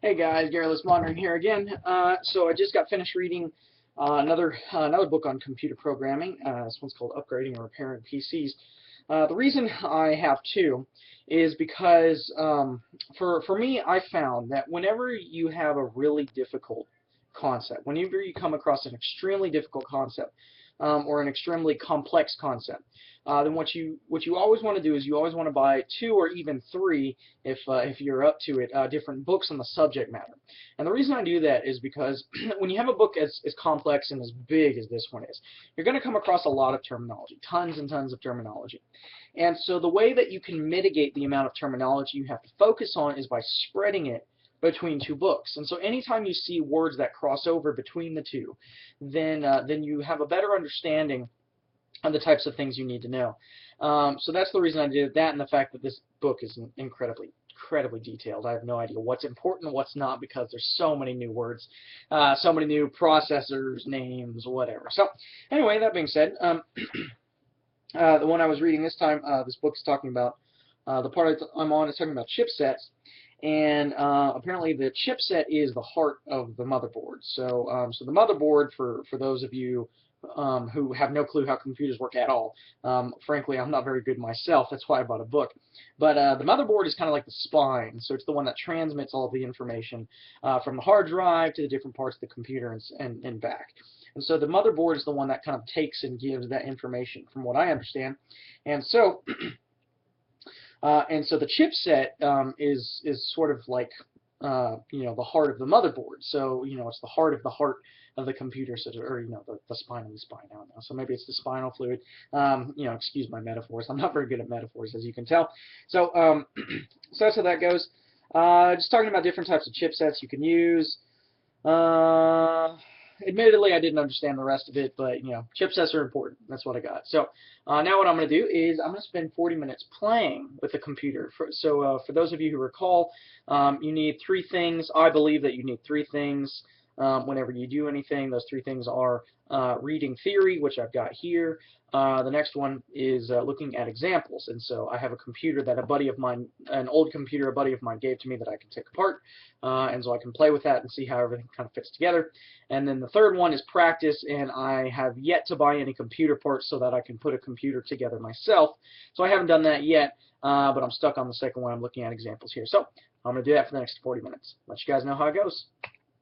Hey guys, Garrulous Modern here again. So I just got finished reading another book on computer programming. This one's called Upgrading or Repairing PCs. The reason I have two is because for me, I found that whenever you have a really difficult concept, whenever you come across an extremely difficult concept or an extremely complex concept, then what you always want to do is you always want to buy two or even three, if you're up to it, different books on the subject matter. And the reason I do that is because when you have a book as complex and as big as this one is, you're going to come across a lot of terminology, tons and tons of terminology. And so the way that you can mitigate the amount of terminology you have to focus on is by spreading it between two books. And so anytime you see words that cross over between the two, then you have a better understanding of the types of things you need to know. So that's the reason I did that, and the fact that this book is incredibly detailed. I have no idea what's important and what's not because there's so many new words, so many new processors, names, whatever. So anyway, that being said, the one I was reading this time, this book is talking about, the part I'm on is talking about chipsets, and apparently the chipset is the heart of the motherboard. So, so the motherboard, for those of you who have no clue how computers work at all. Frankly, I'm not very good myself. That's why I bought a book. But the motherboard is kind of like the spine. So it's the one that transmits all of the information from the hard drive to the different parts of the computer and back. And so the motherboard is the one that kind of takes and gives that information, from what I understand. And so, the chipset is sort of like the heart of the motherboard. So it's the heart of the computer, so or the spine of the spine. I don't know. So maybe it's the spinal fluid. Excuse my metaphors. I'm not very good at metaphors, as you can tell. So so that's how that goes. Just talking about different types of chipsets you can use. Admittedly, I didn't understand the rest of it, but chipsets are important. That's what I got. So now what I'm going to do is I'm going to spend 40 minutes playing with the computer. So for those of you who recall, you need three things. I believe that you need three things whenever you do anything. Those three things are reading theory, which I've got here. The next one is looking at examples, and so I have a computer that a buddy of mine, an old computer a buddy of mine gave to me that I can take apart, and so I can play with that and see how everything kind of fits together. And then the third one is practice, and I have yet to buy any computer parts so that I can put a computer together myself. So I haven't done that yet, but I'm stuck on the second one. I'm looking at examples here. So I'm going to do that for the next 40 minutes. Let you guys know how it goes.